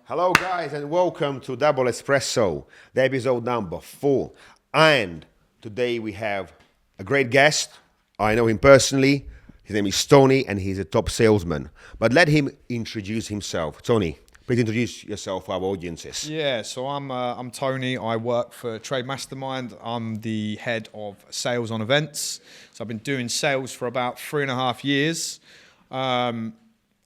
Hello guys and welcome to Double Espresso, the episode number 4. And today we have a great guest. I know him personally. His name is Tony and he's a top salesman. But let him introduce himself. Tony, please introduce yourself for our audiences. Yeah, so I'm Tony. I work for Trade Mastermind. I'm the head of sales on events. So I've been doing sales for about 3.5 years.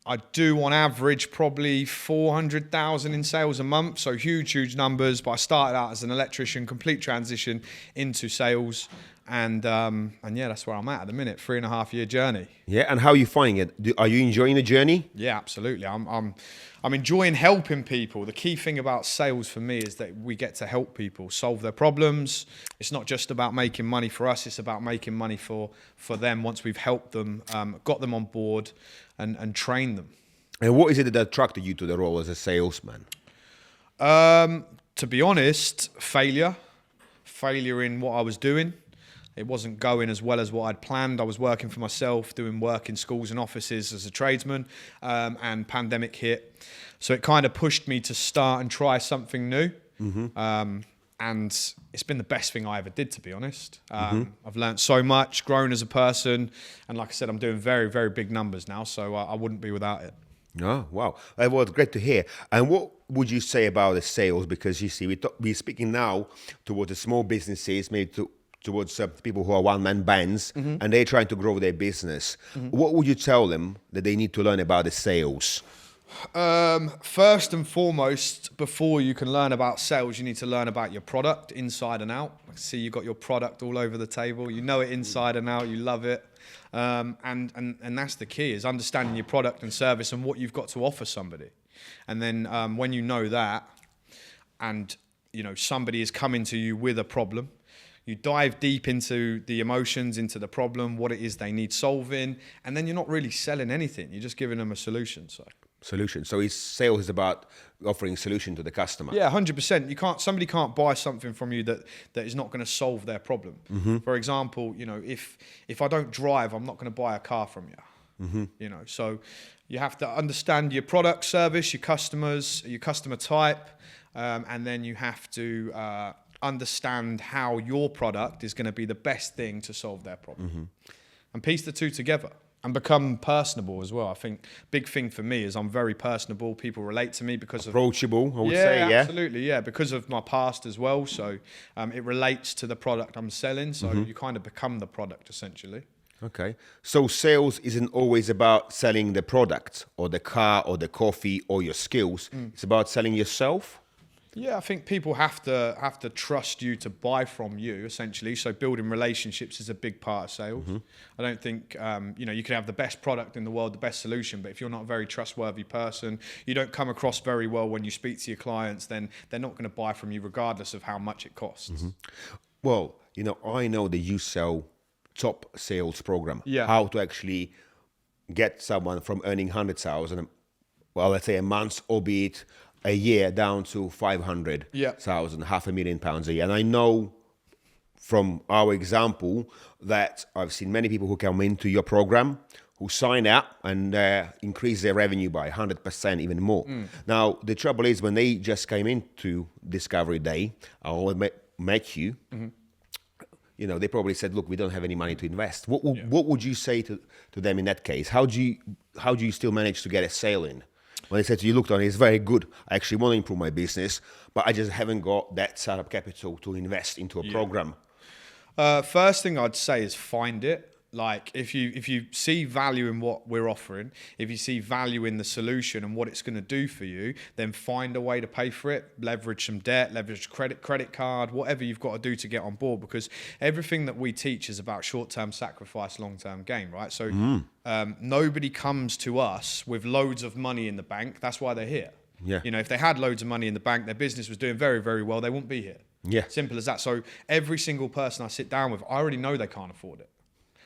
I do on average probably 400,000 in sales a month, so huge numbers. But I started out as an electrician, complete transition into sales, and yeah, that's where I'm at the minute. 3.5 year journey. Yeah, and how are you finding it? Are you enjoying the journey? Yeah, absolutely. I'm enjoying helping people. The key thing about sales for me is that we get to help people solve their problems. It's not just about making money for us, it's about making money for them once we've helped them, got them on board and trained them. And what is it that attracted you to the role as a salesman? To be honest, failure in what I was doing. It wasn't going as well as what I'd planned. I was working for myself, doing work in schools and offices as a tradesman, and pandemic hit. So it kind of pushed me to start and try something new. And it's been the best thing I ever did, to be honest. I've learned so much, grown as a person. And like I said, I'm doing very big numbers now, so I wouldn't be without it. Oh, wow. That was great to hear. And what would you say about the sales? Because you see, we're speaking now towards the small businesses, maybe towards people who are one-man bands, and they're trying to grow their business. What would you tell them that they need to learn about the sales? First and foremost, before you can learn about sales, you need to learn about your product inside and out. I see you got your product all over the table. You know it inside and out. You love it. And that's the key, is understanding your product and service and what you've got to offer somebody. And then when you know that, and you know somebody is coming to you with a problem, you dive deep into the emotions, into the problem, what it is they need solving, and then you're not really selling anything. You're just giving them a solution. Solution. So sales is about offering solution to the customer. Yeah, 100%. Somebody can't buy something from you that is not going to solve their problem. For example, you know, if I don't drive, I'm not going to buy a car from you. You know, so you have to understand your product, service, your customers, your customer type, and then you have to understand how your product is going to be the best thing to solve their problem, and piece the two together. And become personable as well. I think big thing for me is I'm very personable. People relate to me because of... Approachable, I would say, yeah? Absolutely, yeah. Because of my past as well. So it relates to the product I'm selling. So you kind of become the product, essentially. Okay. So sales isn't always about selling the product or the car or the coffee or your skills. It's about selling yourself? Yeah, I think people have to trust you to buy from you, essentially. So building relationships is a big part of sales. I don't think, you know, you can have the best product in the world, the best solution, but if you're not a very trustworthy person, you don't come across very well when you speak to your clients, then they're not going to buy from you regardless of how much it costs. Well, you know, I know that you sell top sales program. Yeah. How to actually get someone from earning 100,000, well, let's say a month, albeit a year, down to 500,000, £500,000 a year. And I know from our example that I've seen many people who come into your program who sign up and increase their revenue by 100%, even more. Now, the trouble is when they just came into Discovery Day, I met you, you know, they probably said, look, we don't have any money to invest. What would you say to them in that case? How do you still manage to get a sale in? When they said to you, look, Tony, it's very good. I actually want to improve my business, but I just haven't got that startup capital to invest into a program. First thing I'd say is find it. Like if you see value in what we're offering, if you see value in the solution and what it's going to do for you, then find a way to pay for it. Leverage some debt, leverage credit card, whatever you've got to do to get on board. Because everything that we teach is about short-term sacrifice, long-term gain, right? So nobody comes to us with loads of money in the bank. That's why they're here. Yeah. You know, if they had loads of money in the bank, their business was doing very well, they wouldn't be here. Yeah. Simple as that. So every single person I sit down with, I already know they can't afford it.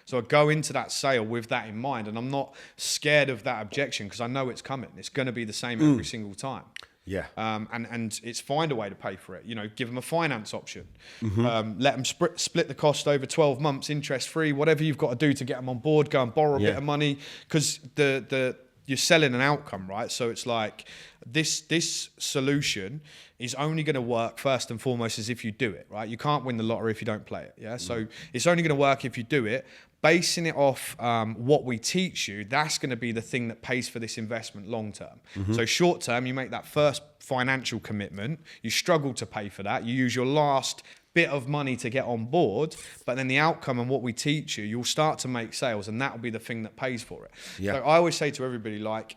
So I go into that sale with that in mind, and I'm not scared of that objection because I know it's coming. It's going to be the same every single time. Yeah. And it's find a way to pay for it. You know, give them a finance option. Let them split the cost over 12 months, interest free, whatever you've got to do to get them on board. Go and borrow a bit of money because the you're selling an outcome, right? So it's like this solution is only going to work first and foremost as if you do it, right? You can't win the lottery if you don't play it, yeah? So it's only going to work if you do it. Basing it off what we teach you, that's going to be the thing that pays for this investment long term. So short term, you make that first financial commitment, you struggle to pay for that, you use your last bit of money to get on board, but then the outcome and what we teach you, you'll start to make sales, and that'll be the thing that pays for it. Yeah. So I always say to everybody, like,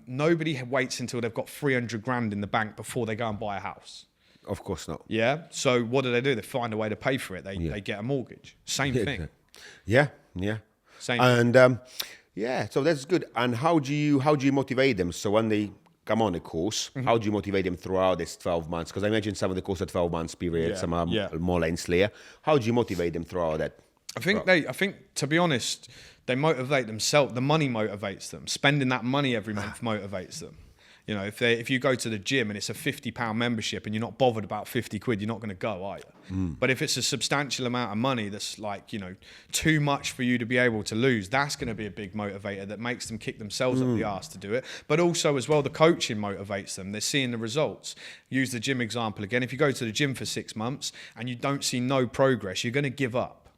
nobody waits until they've got 300 grand in the bank before they go and buy a house. Of course not. Yeah. So what do? They find a way to pay for it. They get a mortgage. Same thing. Yeah. Same and so that's good. And how do you motivate them? So when they come on the course, how do you motivate them throughout this 12 months? Because I imagine some of the course are 12 months period, some are more lengthier. How do you motivate them throughout that? I think to be honest, they motivate themselves. The money motivates them. Spending that money every month motivates them. You know, if you go to the gym and it's a £50 membership and you're not bothered about 50 quid, you're not going to go, are you? But if it's a substantial amount of money that's like, you know, too much for you to be able to lose, that's going to be a big motivator that makes them kick themselves up the arse to do it. But also as well, the coaching motivates them. They're seeing the results. Use the gym example again. If you go to the gym for 6 months and you don't see no progress, you're going to give up,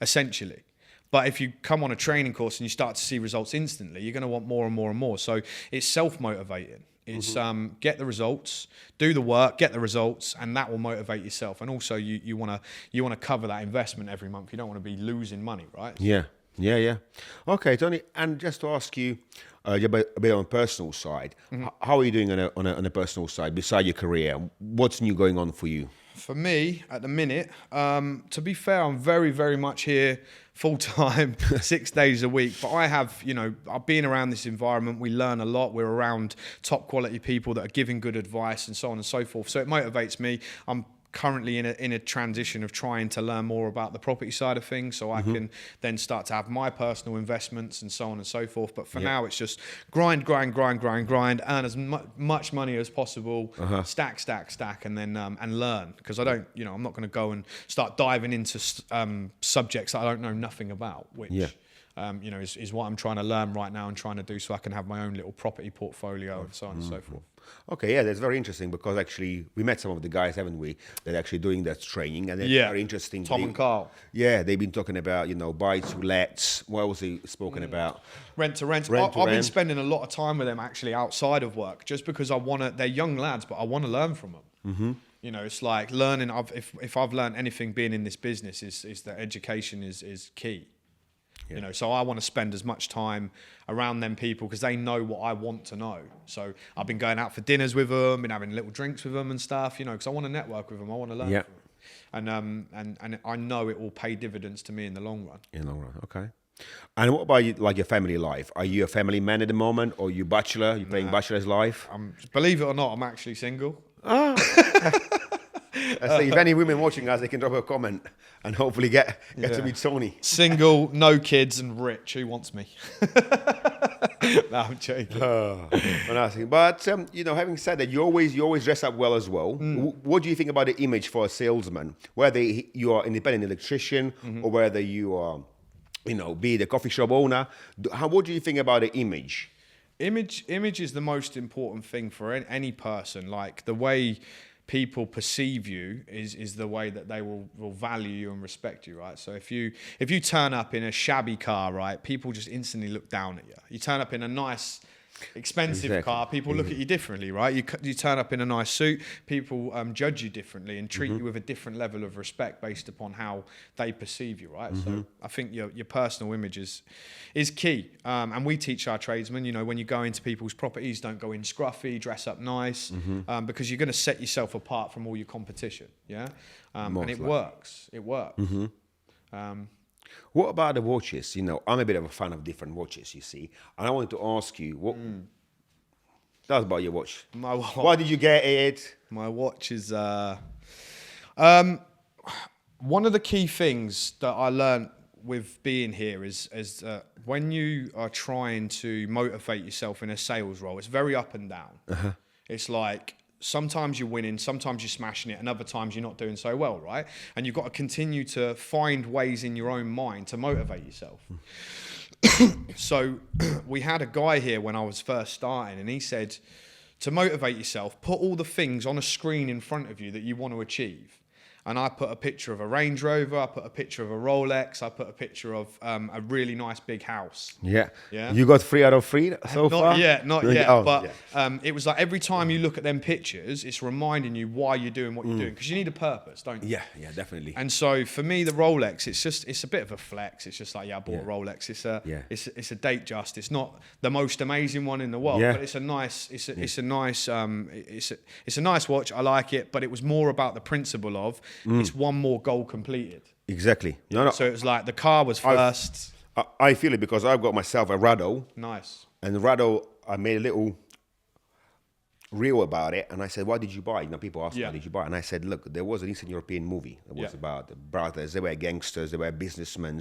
essentially. But if you come on a training course and you start to see results instantly, you're going to want more and more and more. So it's self-motivating. It's get the results, do the work, get the results, and that will motivate yourself. And also, you want to cover that investment every month. You don't want to be losing money, right? Yeah. Okay, Tony. And just to ask you a bit on a personal side, how are you doing on a personal side beside your career? What's new going on for you? For me, at the minute, to be fair, I'm very, very much here full-time, 6 days a week. But I have, you know, being around this environment, we learn a lot. We're around top quality people that are giving good advice and so on and so forth. So it motivates me. I'm currently in a transition of trying to learn more about the property side of things, so I can then start to have my personal investments and so on and so forth. But for now, it's just grind, earn as much money as possible, stack, and then and learn. Because I don't, you know, I'm not going to go and start diving into subjects that I don't know nothing about, which you know, is what I'm trying to learn right now and trying to do so I can have my own little property portfolio and so on and so forth. Okay, yeah, that's very interesting because actually we met some of the guys, haven't we, that are actually doing that training, and it's very interesting. Tom and Carl. Yeah, they've been talking about, you know, buy to lets. What else he spoken about? Rent to rent. I've been spending a lot of time with them actually outside of work, just because I want to. They're young lads, but I want to learn from them. You know, it's like learning. If I've learned anything being in this business is that education is key. You know, so I want to spend as much time around them people because they know what I want to know. So I've been going out for dinners with them, been having little drinks with them and stuff, you know, because I want to network with them. I want to learn from them. And I know it will pay dividends to me in the long run. In the long run, okay. And what about like your family life? Are you a family man at the moment, or are you bachelor? You playing bachelor's life? Believe it or not, I'm actually single. So if any women watching us, they can drop a comment and hopefully get to meet Tony. Single, no kids, and rich. Who wants me? No, I'm joking. But you know, having said that, you always dress up well as well. What do you think about the image for a salesman? Whether you are independent electrician or whether you are, you know, be the coffee shop owner, what do you think about the image? Image is the most important thing for any person. Like the way people perceive you is the way that they will value you and respect you, right? So if you turn up in a shabby car, right, people just instantly look down at you. You turn up in a nice, expensive car, people look at you differently, right? You turn up in a nice suit, people judge you differently and treat you with a different level of respect based upon how they perceive you, right? So I think your personal image is key. And we teach our tradesmen, you know, when you go into people's properties, don't go in scruffy, dress up nice, because you're going to set yourself apart from all your competition, yeah? And it works. It works. What about the watches? You know, I'm a bit of a fan of different watches, you see. And I wanted to ask you, what tell us about your watch. My watch. Why did you get it? My watch is one of the key things that I learned with being here is when you are trying to motivate yourself in a sales role, it's very up and down. It's like sometimes you're winning, sometimes you're smashing it, and other times you're not doing so well, right? And you've got to continue to find ways in your own mind to motivate yourself. So we had a guy here when I was first starting, and he said, to motivate yourself, put all the things on a screen in front of you that you want to achieve. And I put a picture of a Range Rover, I put a picture of a Rolex, I put a picture of a really nice big house. Yeah. Yeah. You got 3 out of 3 so far? Not yet. Oh, but yeah. it was like every time you look at them pictures, it's reminding you why you're doing what you're doing, because you need a purpose, don't you? Yeah, definitely. And so for me, the Rolex, it's a bit of a flex. It's just like, I bought a Rolex. It's a date just. It's not the most amazing one in the world, but it's a nice watch. I like it, but it was more about the principle of it's one more goal completed. Exactly. So it was like the car was first. I feel it because I've got myself a Rado. Nice. And the Rado, I made a little reel about it, and I said, "What did you buy?" People ask, "What did you buy?" And I said, "Look, there was an Eastern European movie that was about the brothers. They were gangsters, they were businessmen,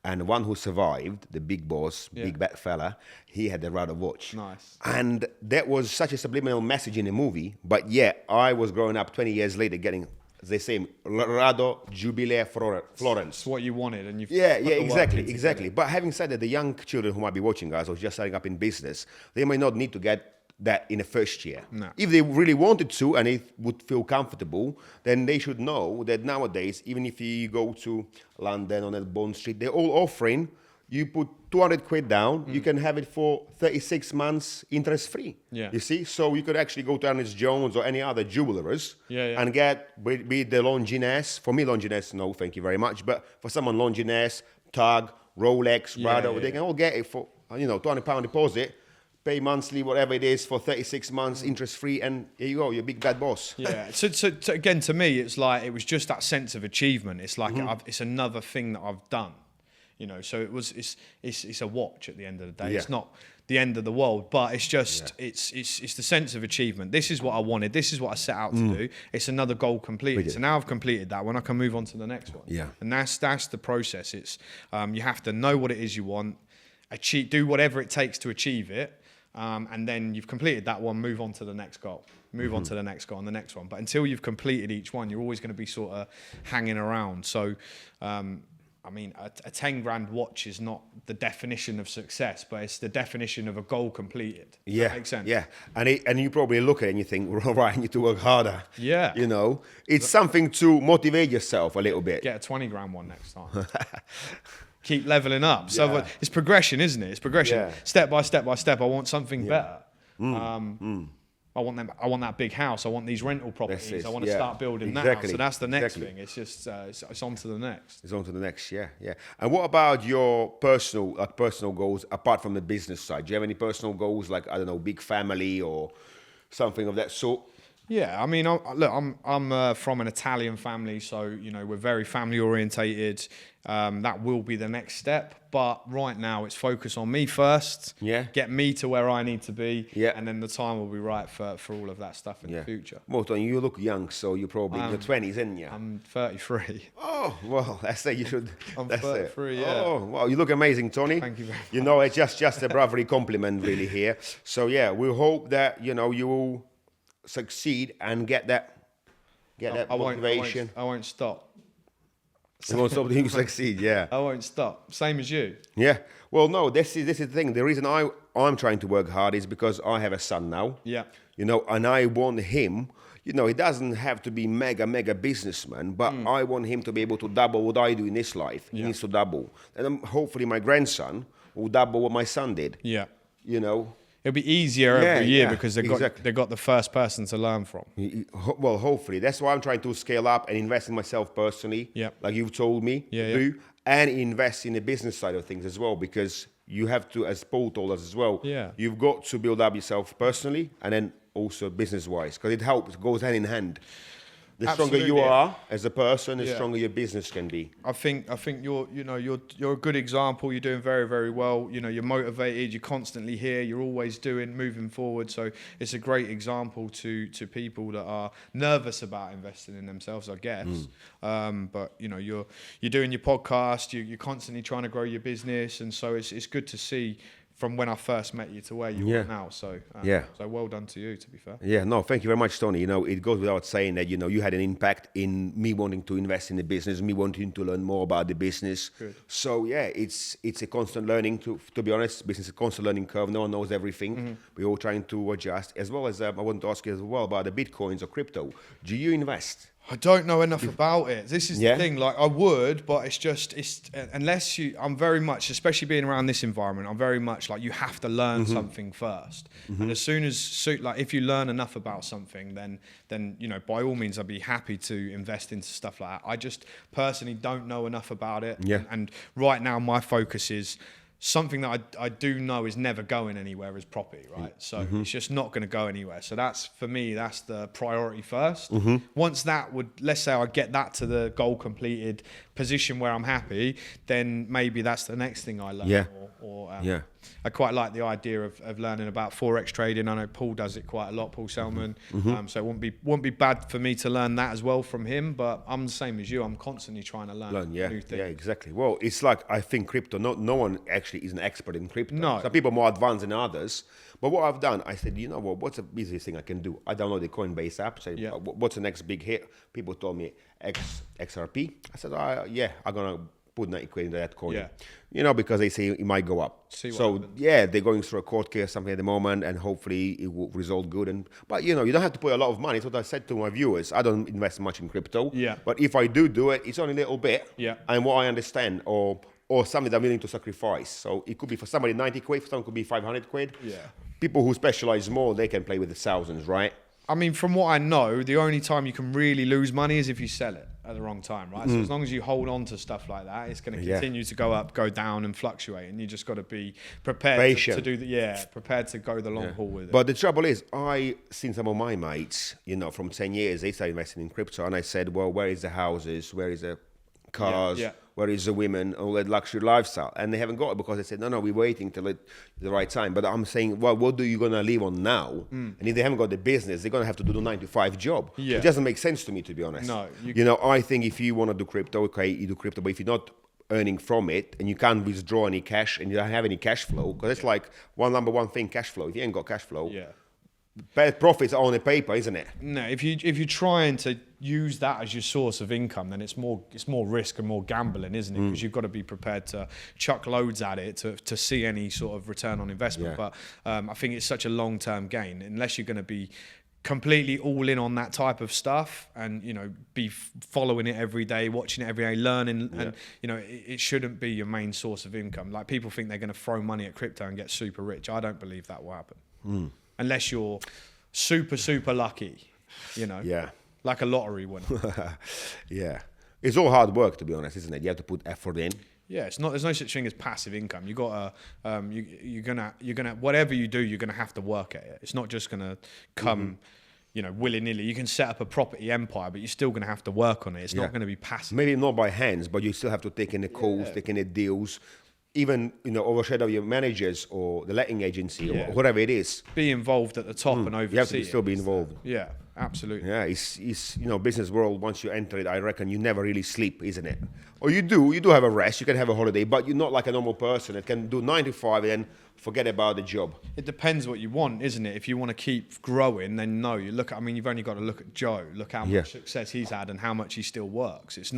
and one who survived, the big boss, big bad fella, he had the Rado watch. Nice. And that was such a subliminal message in the movie. But yet, I was growing up 20 years later, getting the same Rado Jubilee Florence. It's what you wanted, and exactly. But having said that, the young children who might be watching us or just starting up in business, they might not need to get that in the first year. No. If they really wanted to and it would feel comfortable, then they should know that nowadays, even if you go to London on that Bond Street, they're all offering, you put 200 quid down, you can have it for 36 months interest free. Yeah. You see? So you could actually go to Ernest Jones or any other jewelers and get, be the Longines. For me, Longines, no, thank you very much. But for someone, Longines, Tag, Rolex, Rado, they can all get it for, £200 deposit, pay monthly, whatever it is, for 36 months, interest-free, and here you go, you're a big bad boss. Yeah. So again, to me, it's like, it was just that sense of achievement. It's like, it's another thing that I've done, so it's a watch at the end of the day. Yeah. It's not the end of the world, but it's just, it's the sense of achievement. This is what I wanted. This is what I set out to do. It's another goal completed. So now I've completed that one, I can move on to the next one. Yeah. And that's the process. It's, you have to know what it is you want, do whatever it takes to achieve it. And then you've completed that one, move on to the next goal. Move on to the next goal and the next one. But until you've completed each one, you're always going to be sort of hanging around. So, a 10 grand watch is not the definition of success, but it's the definition of a goal completed. Does that make sense? Yeah. And you probably look at it and you think, right, I need to work harder. Yeah. It's something to motivate yourself a little bit. Get a 20 grand one next time. Keep leveling up. So it's progression, isn't it? It's progression. Yeah. Step by step by step. I want something better. I want that big house. I want these rental properties. I want to start building that house. So that's the next thing. It's just it's on to the next. It's on to the next. Yeah. And what about your personal goals apart from the business side? Do you have any personal goals, like, I don't know, big family or something of that sort? Yeah, I'm from an Italian family, so we're very family orientated. That will be the next step, but right now it's focus on me first. Yeah. Get me to where I need to be. Yeah. And then the time will be right for all of that stuff in the future. Well, Tony, you look young, so you're probably in your 20s, isn't you? I'm 33. Oh, well, that's it. You should. I'm that's 33. It. Yeah. Oh, well, you look amazing, Tony. Thank you very much. It's just a brotherly compliment, really, here. So yeah, we hope that you will succeed and get that motivation. I won't stop. You won't stop until you succeed, yeah. I won't stop. Same as you. Yeah. Well, no, this is the thing. The reason I'm trying to work hard is because I have a son now. Yeah. And I want him, he doesn't have to be mega businessman, but I want him to be able to double what I do in this life. He needs to double. And hopefully my grandson will double what my son did. Yeah. It'll be easier every year because they've got the first person to learn from. Well, hopefully. That's why I'm trying to scale up and invest in myself personally, like you've told me to do, and invest in the business side of things as well, because you have to, as Paul told us as well, you've got to build up yourself personally and then also business-wise, because it helps, it goes hand in hand. The stronger you are as a person, the stronger your business can be. I think you're a good example. You're doing very, very well. You're motivated. You're constantly here. You're always moving forward. So it's a great example to people that are nervous about investing in themselves, I guess. But you're doing your podcast. You're constantly trying to grow your business, and so it's good to see from when I first met you to where you are now. So so well done to you, to be fair. Yeah, no, thank you very much, Tony. It goes without saying that, you had an impact in me wanting to invest in the business, me wanting to learn more about the business. Good. So yeah, it's a constant learning, to be honest. Business is a constant learning curve. No one knows everything. We're all trying to adjust. As well as, I want to ask you as well about the Bitcoins or crypto. Do you invest? I don't know enough about it. This is the thing. Like, I would, but it's unless I'm very much, especially being around this environment, I'm very much like, you have to learn something first. And as soon as, like, if you learn enough about something, then by all means, I'd be happy to invest into stuff like that. I just personally don't know enough about it. Yeah. And right now, my focus is something that I do know is never going anywhere is property, right? So it's just not going to go anywhere. So that's, for me, that's the priority first. Once that let's say I get that to the goal completed position where I'm happy, then maybe that's the next thing I learn. I quite like the idea of learning about Forex trading. I know Paul does it quite a lot, Paul Salmon. So it wouldn't be bad for me to learn that as well from him, but I'm the same as you. I'm constantly trying to learn new things. Yeah, exactly. Well, it's like, I think crypto, no one actually is an expert in crypto. No. Some people are more advanced than others. But what I've done, I said, you know what, what's the easiest thing I can do? I downloaded the Coinbase app, said, what's the next big hit? People told me XRP. I said, I'm going to put 90 quid into that coin. Because they say it might go up. They're going through a court case something at the moment, and hopefully it will result good. But you don't have to put a lot of money. It's what I said to my viewers. I don't invest much in crypto. But if I do it, it's only a little bit. And what I understand, or something that I'm willing to sacrifice. So it could be for somebody 90 quid, for someone could be 500 quid. People who specialize more, they can play with the thousands, right? I mean, from what I know, the only time you can really lose money is if you sell it at the wrong time, right? So as long as you hold on to stuff like that, it's going to continue to go up, go down, and fluctuate. And you just got to be prepared to do prepared to go the long haul with it. But the trouble is, I seen some of my mates, from 10 years, they started investing in crypto, and I said, well, where is the houses? Where is the cars? Where is the women, all that luxury lifestyle? And they haven't got it because they said, no, we're waiting till the right time. But I'm saying, well, what are you going to live on now? And if they haven't got the business, they're going to have to do the 9-to-5 job. It doesn't make sense to me, to be honest. No. I think if you want to do crypto, okay, you do crypto, but if you're not earning from it and you can't withdraw any cash and you don't have any cash flow, because it's like number one thing, cash flow. If you ain't got cash flow, bad profits are on the paper, isn't it? No, if you're trying to use that as your source of income, then it's more risk and more gambling, isn't it? Because you've got to be prepared to chuck loads at it to see any sort of return on investment. But I think it's such a long-term gain, unless you're going to be completely all in on that type of stuff and be following it every day, watching it every day, learning, and it shouldn't be your main source of income. Like, people think they're going to throw money at crypto and get super rich. I don't believe that will happen. Unless you're super lucky, like a lottery winner. It's all hard work, to be honest, isn't it? You have to put effort in. There's no such thing as passive income. You got to you're gonna whatever you do, you're gonna have to work at it. It's not just gonna come willy-nilly. You can set up a property empire, but you're still gonna have to work on it. It's not gonna be passive. Maybe not by hands, but you still have to take in the calls, take in the deals. Even overshadow your managers or the letting agency or whatever it is. Be involved at the top and oversee. You have to still be involved. Yeah, absolutely. Yeah, it's business world. Once you enter it, I reckon you never really sleep, isn't it? Or you do have a rest. You can have a holiday, but you're not like a normal person that can do 9 to 5 and then forget about the job. It depends what you want, isn't it? If you want to keep growing, then no. You've only got to look at Joe. Look how much success he's had and how much he still works. There's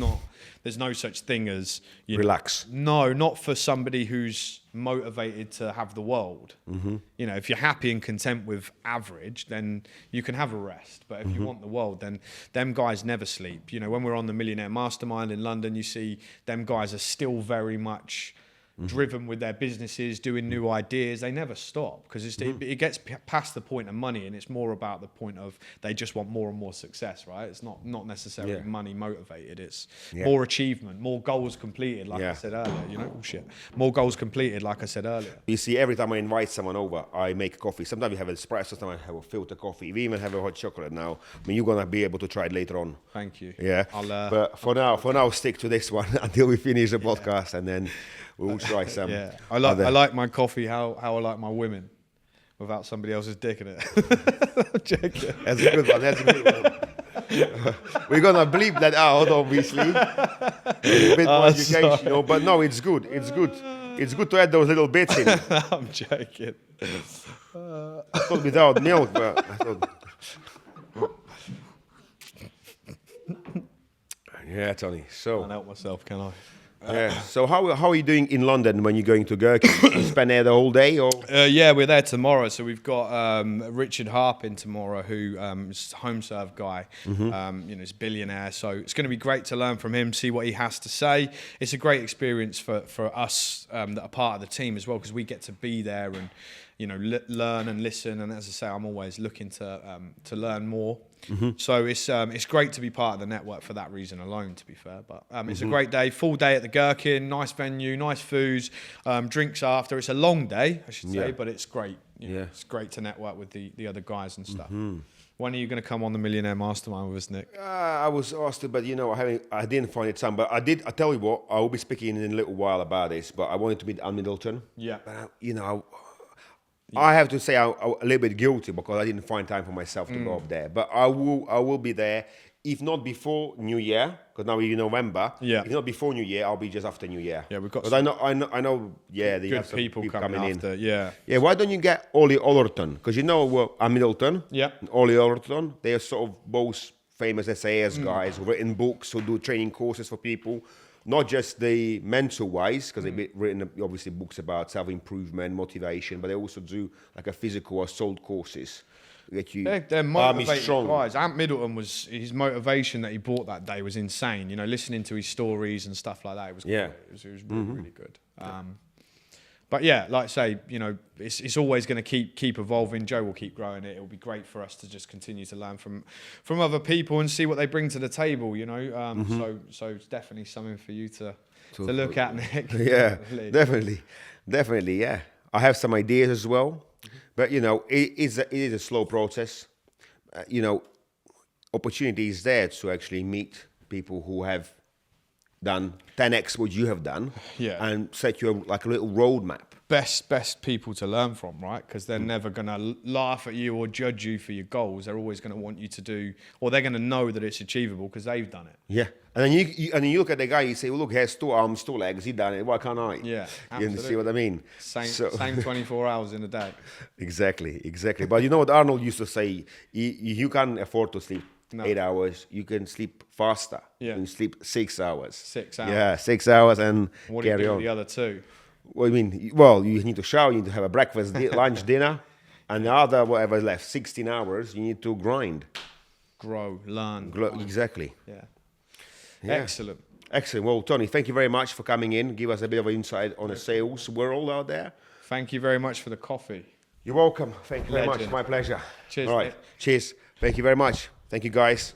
no such thing as relax. No, not for somebody who's motivated to have the world. If you're happy and content with average, then you can have a rest. But if you want the world, then them guys never sleep. When we're on the Millionaire Mastermind in London, you see them guys are still very much driven with their businesses, doing new ideas. They never stop because it gets past the point of money, and it's more about the point of they just want more and more success, right? It's not necessarily money motivated. It's more achievement, more goals completed, like I said earlier. More goals completed, like I said earlier. You see, every time I invite someone over, I make coffee. Sometimes we have an espresso, sometimes I have a filter coffee. We even have a hot chocolate now. You're gonna be able to try it later on. Thank you. Yeah. But for now, stick to this one until we finish the podcast, and then we'll try some. I like my coffee how I like my women, without somebody else's dick in it. I'm joking. That's a good one. We're gonna bleep that out, obviously. A bit more educational, but no, it's good. It's good to add those little bits in. I'm joking. I thought without milk, but I thought. Yeah, Tony. So. Can't help myself, can I? Yeah. So how are you doing in London when you're going to Gherkin? You spend there the whole day, or? Yeah, we're there tomorrow. So we've got Richard Harpin tomorrow, who is a home serve guy. He's a billionaire. So it's going to be great to learn from him, see what he has to say. It's a great experience for us that are part of the team as well, because we get to be there and learn and listen. And as I say, I'm always looking to learn more. So it's great to be part of the network for that reason alone, to be fair. But it's a great day, full day at the Gherkin, nice venue, nice foods, drinks after. It's a long day, I should say, but it's great. It's great to network with the other guys and stuff. When are you going to come on the Millionaire Mastermind with us, Nick? I was asked, but I didn't find it time. But I tell you what, I will be speaking in a little while about this. But I wanted to meet Anne Middleton. Yeah. But I have to say I'm a little bit guilty because I didn't find time for myself to go up there. But I will be there, if not before New Year, because now we're in November. Yeah. If not before New Year, I'll be just after New Year. Yeah, we've got. Because I know. Yeah, they have some people coming after, in. Yeah. Yeah. Why don't you get Ollie Ollerton? Because Anne Middleton. Yeah. And Ollie Ollerton. They are sort of both famous SAS guys who've written books, who do training courses for people. Not just the mental wise, because they've written obviously books about self-improvement, motivation, but they also do like a physical assault courses. They're motivated guys. Ant Middleton his motivation that he brought that day was insane. Listening to his stories and stuff like that, it was great. It was really good. But yeah, like I say, it's always going to keep evolving. Joe will keep growing it. It'll be great for us to just continue to learn from other people and see what they bring to the table. So it's definitely something for you to look at, Nick. Yeah, definitely. Yeah, I have some ideas as well, but it is a slow process. Opportunity is there to actually meet people who have done 10x what you have done, and set you like a little roadmap. Best people to learn from, right? Because they're never going to laugh at you or judge you for your goals. They're always going to want you to do, or they're going to know that it's achievable because they've done it. Yeah, and then you look at the guy, you say, well, look, he has 2 arms, 2 legs, he done it. Why can't I? Yeah, absolutely. You see what I mean? Same 24 hours in a day. Exactly. But you know what Arnold used to say? You can't afford to sleep 8 hours. You can sleep faster. Yeah. You can sleep 6 hours. 6 hours. Yeah, 6 hours and what do you do with the other 2? Well, you need to shower, you need to have a breakfast, lunch, dinner, and the other, whatever left, 16 hours, you need to grind. Grow, learn. Exactly. Yeah. Excellent. Well, Tony, thank you very much for coming in. Give us a bit of an insight on the sales world out there. Thank you very much for the coffee. You're welcome. Thank you very much. My pleasure. Cheers. All right. Mate. Cheers. Thank you very much. Thank you, guys.